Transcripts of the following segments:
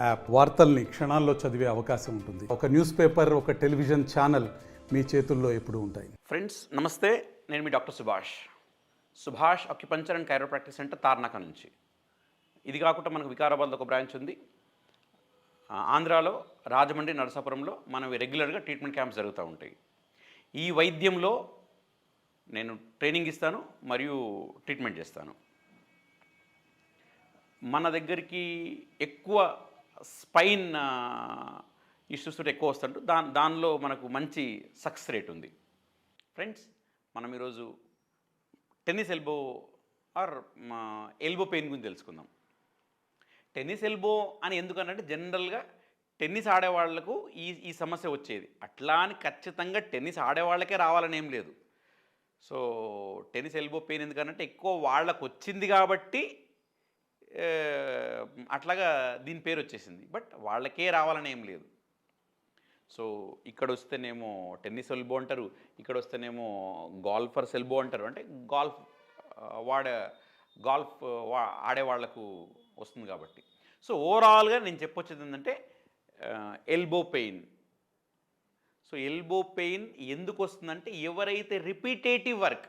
App వార్తల్ని క్షణాల్లో చదివే అవకాశం ఉంటుంది. ఒక న్యూస్ పేపర్, ఒక టెలివిజన్ ఛానల్ మీ చేతుల్లో ఎప్పుడూ ఉంటాయి. ఫ్రెండ్స్ నమస్తే, నేను మీ doctor Subhash acupuncture and chiropractic centre Tarnaka నుంచి. ఇది కాకుండా మనకు వికారాబాద్లో ఒక బ్రాంచ్ ఉంది. ఆంధ్రాలో రాజమండ్రి, నరసాపురంలో మనవి రెగ్యులర్గా ట్రీట్మెంట్ క్యాంప్స్ జరుగుతూ ఉంటాయి. ఈ వైద్యంలో నేను ట్రైనింగ్ ఇస్తాను మరియు ట్రీట్మెంట్ చేస్తాను. మన దగ్గరికి ఎక్కువ స్పైన్ ఇష్యూస్ ఎక్కువ వస్తుంటూ దానిలో మనకు మంచి సక్సెస్ రేట్ ఉంది. ఫ్రెండ్స్, మనం ఈరోజు tennis elbow or elbow pain గురించి తెలుసుకుందాం. టెన్నిస్ ఎల్బో అని ఎందుకనంటే జనరల్గా టెన్నిస్ ఆడేవాళ్లకు ఈ సమస్య వచ్చేది. అట్లా అని ఖచ్చితంగా టెన్నిస్ ఆడేవాళ్ళకే రావాలని ఏం లేదు. సో టెన్నిస్ ఎల్బో పెయిన్ ఎందుకనంటే ఎక్కువ వాళ్ళకు వచ్చింది కాబట్టి అట్లాగా దీని పేరు వచ్చేసింది. బట్ వాళ్ళకే రావాలని ఏం లేదు. సో ఇక్కడ వస్తేనేమో టెన్నిస్ ఎల్బో అంటారు, ఇక్కడ వస్తేనేమో గాల్ఫర్స్ ఎల్బో అంటారు. అంటే గాల్ఫ్ ఆడేవాళ్లకు వస్తుంది కాబట్టి. సో ఓవరాల్గా నేను చెప్పొచ్చేది ఏంటంటే elbow pain. So elbow pain ఎందుకు వస్తుందంటే ఎవరైతే రిపీటేటివ్ వర్క్,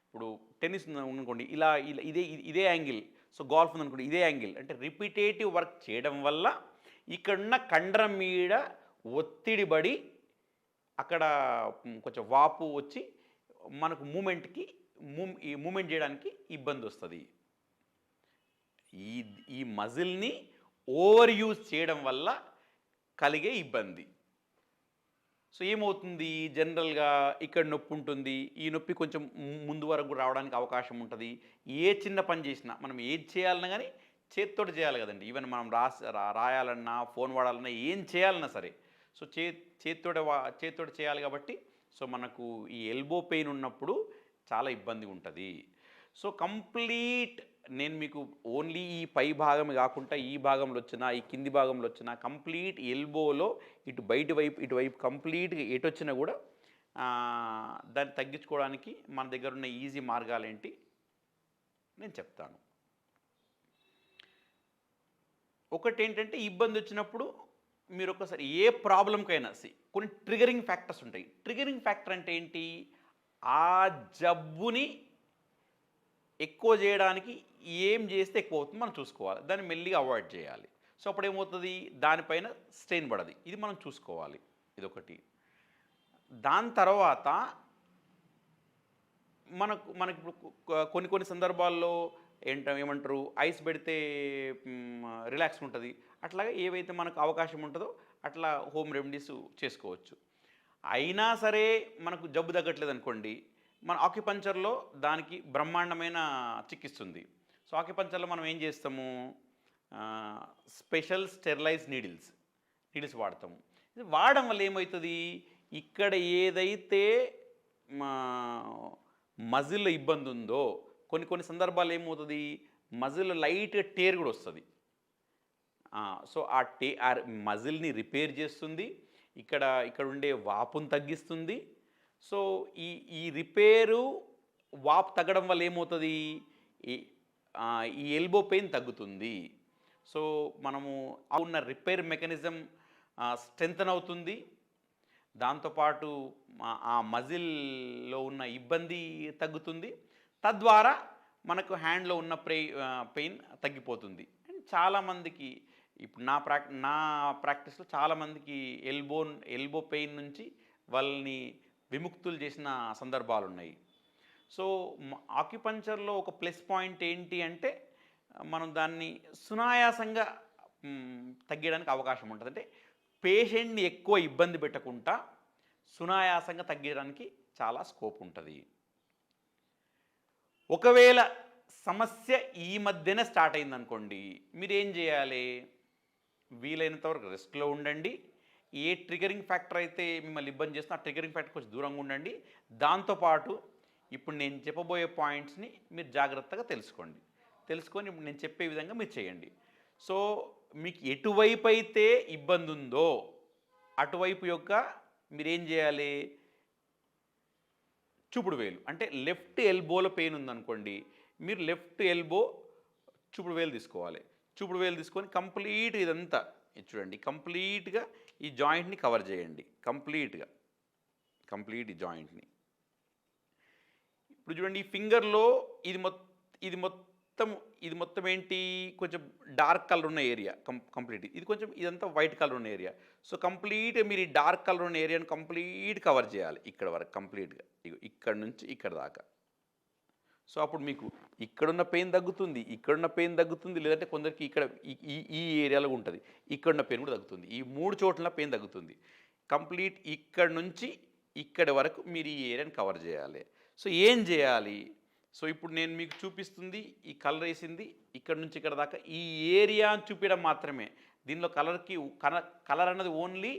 ఇప్పుడు టెన్నిస్ ఉందనుకోండి ఇలా ఇదే యాంగిల్, సో గాల్ఫ్ ఉందనుకోండి ఇదే యాంగిల్, అంటే రిపీటేటివ్ వర్క్ చేయడం వల్ల ఇక్కడున్న కండరం మీద ఒత్తిడి పడి అక్కడ కొంచెం వాపు వచ్చి మనకు మూమెంట్ చేయడానికి ఇబ్బంది వస్తుంది. ఈ మజిల్ని ఓవర్ యూజ్ చేయడం వల్ల కలిగే ఇబ్బంది. సో ఏమవుతుంది, జనరల్గా ఇక్కడ నొప్పి ఉంటుంది. ఈ నొప్పి కొంచెం ముందు వరకు రావడానికి అవకాశం ఉంటుంది. ఏ చిన్న పని చేసినా మనం ఏది చేయాలన్నా కానీ చేతితోటి చేయాలి కదండి. ఈవెన్ మనం రాయాలన్నా, ఫోన్ వాడాలన్నా, ఏం చేయాలన్నా సరే సో చేతితోటి చేయాలి కాబట్టి సో మనకు ఈ ఎల్బో పెయిన్ ఉన్నప్పుడు చాలా ఇబ్బంది ఉంటుంది. సో కంప్లీట్ నేను మీకు ఓన్లీ ఈ పై భాగం కాకుండా ఈ భాగంలో వచ్చినా, ఈ కింది భాగంలో వచ్చినా, కంప్లీట్ ఎల్బోలో ఇటువైపు కంప్లీట్గా ఎటు వచ్చినా కూడా దాన్ని తగ్గించుకోవడానికి మన దగ్గర ఉన్న ఈజీ మార్గాలు ఏంటి నేను చెప్తాను. ఒకటి ఏంటంటే ఇబ్బంది వచ్చినప్పుడు మీరు ఒకసారి ఏ ప్రాబ్లంకైనా కొన్ని ట్రిగరింగ్ ఫ్యాక్టర్స్ ఉంటాయి. ట్రిగరింగ్ ఫ్యాక్టర్ అంటే ఏంటి, ఆ జబ్బుని ఎక్కువ చేయడానికి ఏం చేస్తే ఎక్కువ అవుతుంది మనం చూసుకోవాలి. దాన్ని మెల్లిగా అవాయిడ్ చేయాలి. సో అప్పుడు ఏమవుతుంది, దానిపైన స్ట్రెయిన్ పడది. ఇది మనం చూసుకోవాలి. ఇదొకటి. దాని తర్వాత మనకి ఇప్పుడు కొన్ని సందర్భాల్లో ఏమంటారు, ఐస్ పెడితే రిలాక్స్ ఉంటుంది. అట్లాగే ఏవైతే మనకు అవకాశం ఉంటుందో అట్లా హోమ్ రెమెడీస్ చేసుకోవచ్చు. అయినా సరే మనకు జబ్బు తగ్గట్లేదు అనుకోండి, మన ఆక్యుపంచర్లో దానికి బ్రహ్మాండమైన చికిత్స ఉంది. సో ఆక్యుపంచర్లో మనం ఏం చేస్తాము, స్పెషల్ స్టెరిలైజ్ నీడిల్స్ వాడతాము. ఇది వాడడం వల్ల ఏమవుతుంది, ఇక్కడ ఏదైతే మజిల్లో ఇబ్బంది ఉందో కొన్ని సందర్భాలు ఏమవుతుంది, మజిల్ లైట్ టేర్ కూడా వస్తుంది. సో ఆ మజిల్ని రిపేర్ చేస్తుంది, ఇక్కడ ఉండే వాపును తగ్గిస్తుంది. సో ఈ రిపేరు వాపు తగ్గడం వల్ల ఏమవుతుంది, ఈ ఎల్బో పెయిన్ తగ్గుతుంది. సో మనము ఉన్న రిపేర్ మెకానిజం స్ట్రెంథన్ అవుతుంది. దాంతోపాటు ఆ మజిల్లో ఉన్న ఇబ్బంది తగ్గుతుంది. తద్వారా మనకు హ్యాండ్లో ఉన్న పెయిన్ తగ్గిపోతుంది. అండ్ చాలామందికి ఇప్పుడు నా ప్రాక్టీస్లో చాలామందికి ఎల్బో పెయిన్ నుంచి వాళ్ళని విముక్తులు చేసిన సందర్భాలు ఉన్నాయి. సో ఆక్యుపంచర్లో ఒక ప్లస్ పాయింట్ ఏంటి అంటే మనం దాన్ని సునాయాసంగా తగ్గడానికి అవకాశం ఉంటుంది. అంటే పేషెంట్ని ఎక్కువ ఇబ్బంది పెట్టకుండా సునాయాసంగా తగ్గడానికి చాలా స్కోప్ ఉంటుంది. ఒకవేళ సమస్య ఈ మధ్యనే స్టార్ట్ అయిందనుకోండి, మీరేం చేయాలి, వీలైనంత వరకు రెస్ట్లో ఉండండి. ఏ ట్రిగరింగ్ ఫ్యాక్టర్ అయితే మిమ్మల్ని ఇబ్బంది చేస్తున్నా ఆ ట్రిగరింగ్ ఫ్యాక్టర్ కొంచెం దూరంగా ఉండండి. దాంతోపాటు ఇప్పుడు నేను చెప్పబోయే పాయింట్స్ని మీరు జాగ్రత్తగా తెలుసుకొని ఇప్పుడు నేను చెప్పే విధంగా మీరు చేయండి. సో మీకు ఎటువైపు అయితే ఇబ్బంది ఉందో అటువైపు యొక్క మీరేం చేయాలి, చూపుడు వేలు, అంటే లెఫ్ట్ ఎల్బోలో పెయిన్ ఉందనుకోండి, మీరు లెఫ్ట్ ఎల్బో చూపుడు వేలు తీసుకోవాలి. చూపుడు వేలు తీసుకొని కంప్లీట్ ఇదంతా ఇది చూడండి, కంప్లీట్గా ఈ జాయింట్ని కవర్ చేయండి, కంప్లీట్ ఈ జాయింట్ని. ఇప్పుడు చూడండి ఈ ఫింగర్లో ఇది మొత్తం ఏంటి, కొంచెం డార్క్ కలర్ ఉన్న ఏరియా కంప్లీట్. ఇది కొంచెం ఇదంతా వైట్ కలర్ ఉన్న ఏరియా. సో కంప్లీట్ మీరు ఈ డార్క్ కలర్ ఉన్న ఏరియాని కంప్లీట్ కవర్ చేయాలి ఇక్కడ వరకు కంప్లీట్గా, ఇక్కడ నుంచి ఇక్కడ దాకా. సో అప్పుడు మీకు ఇక్కడున్న పెయిన్ తగ్గుతుంది, ఇక్కడున్న పెయిన్ తగ్గుతుంది, లేదంటే కొందరికి ఇక్కడ ఈ ఏరియాలో ఉంటుంది, ఇక్కడున్న పెయిన్ కూడా తగ్గుతుంది. ఈ 3 చోట్ల పెయిన్ తగ్గుతుంది. కంప్లీట్ ఇక్కడ నుంచి ఇక్కడి వరకు మీరు ఈ ఏరియాని కవర్ చేయాలి. సో ఏం చేయాలి, సో ఇప్పుడు నేను మీకు చూపిస్తుంది ఈ కలర్ వేసింది ఇక్కడ నుంచి ఇక్కడ దాకా ఈ ఏరియా చూపించడం మాత్రమే. దీనిలో కలర్ అన్నది ఓన్లీ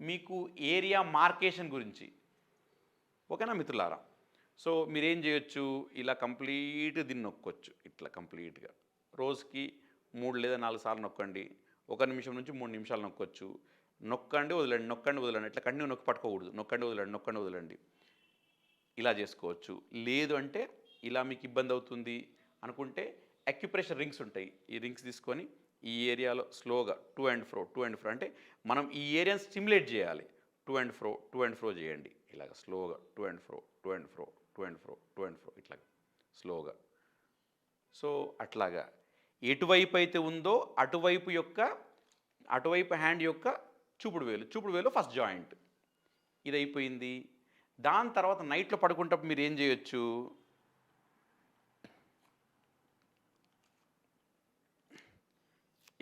మీకు ఏరియా మార్కేషన్ గురించి. ఓకేనా మిత్రులారా? సో మీరేం చేయొచ్చు, ఇలా కంప్లీట్ దీన్ని నొక్కొచ్చు, ఇట్లా కంప్లీట్గా రోజుకి 3 లేదా 4 సార్లు నొక్కండి. 1 నిమిషం నుంచి 3 నిమిషాలు నొక్కొచ్చు. నొక్కండి వదలండి, నొక్కండి వదలండి, ఇట్లా కంటిన్యూ నొక్కి పట్టుకోకూడదు. నొక్కండి వదలండి, నొక్కండి వదలండి, ఇలా చేసుకోవచ్చు. లేదు అంటే ఇలా మీకు ఇబ్బంది అవుతుంది అనుకుంటే అక్యుప్రెషర్ రింగ్స్ ఉంటాయి, ఈ రింగ్స్ తీసుకొని ఈ ఏరియాలో స్లోగా టూ అండ్ ఫ్రో అంటే మనం ఈ ఏరియాని స్టిమ్యులేట్ చేయాలి. టూ అండ్ ఫ్రో చేయండి, ఇలాగ స్లోగా టూ అండ్ ఫ్రో ఇట్లాగా స్లోగా. సో అట్లాగా ఎటువైపు అయితే ఉందో అటువైపు హ్యాండ్ యొక్క చూపుడు వేలు ఫస్ట్ జాయింట్ ఇది అయిపోయింది. దాని తర్వాత నైట్లో పడుకుంటప్పుడు మీరు ఏం చేయొచ్చు,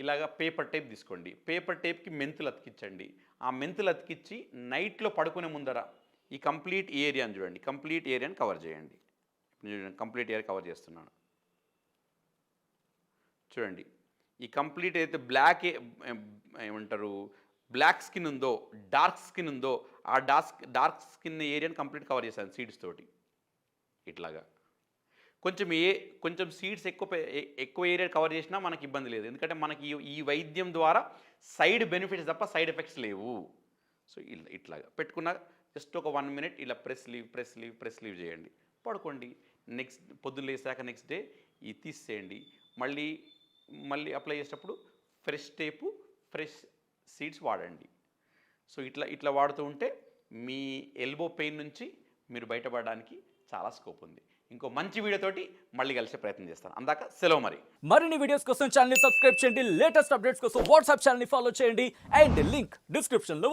ఇలాగా పేపర్ టేప్ తీసుకోండి, పేపర్ టేప్కి మెంతులు అతికించండి. ఆ మెంతులు అతికించి నైట్లో పడుకునే ముందర ఈ కంప్లీట్ ఏరియాని చూడండి, కంప్లీట్ ఏరియాని కవర్ చేయండి. కంప్లీట్ ఏరియా కవర్ చేస్తున్నాను చూడండి. ఈ కంప్లీట్ అయితే బ్లాక్ స్కిన్ ఉందో, డార్క్ స్కిన్ ఉందో, ఆ డార్క్ స్కిన్ ఏరియాని కంప్లీట్ కవర్ చేశాను సీడ్స్ తోటి ఇట్లాగా. కొంచెం సీడ్స్ ఎక్కువ ఏరియా కవర్ చేసినా మనకి ఇబ్బంది లేదు, ఎందుకంటే మనకి ఈ వైద్యం ద్వారా సైడ్ బెనిఫిట్స్ తప్ప సైడ్ ఎఫెక్ట్స్ లేవు. సో ఇట్లాగా పెట్టుకున్న జస్ట్ ఒక 1 మినిట్ ఇలా ప్రెస్ లీవ్ చేయండి, పడుకోండి. నెక్స్ట్ పొద్దున్న లేసాక నెక్స్ట్ డే ఇది తీసేయండి. మళ్ళీ అప్లై చేసేటప్పుడు ఫ్రెష్ టేపు, ఫ్రెష్ సీడ్స్ వాడండి. సో ఇట్లా వాడుతూ ఉంటే మీ ఎల్బో పెయిన్ నుంచి మీరు బయటపడడానికి చాలా స్కోప్ ఉంది. ఇంకో మంచి వీడియోతోటి మళ్ళీ కలిసే ప్రయత్నం చేస్తాను. అందాక సెలవు మరి. మరిన్ని వీడియోస్ కోసం ఛానల్ ని సబ్స్క్రైబ్ చేయండి, లేటెస్ట్ అప్డేట్స్ కోసం వాట్సాప్ ఛానల్ ని ఫాలో చేయండి, అండ్ లింక్ డిస్క్రిప్షన్ లో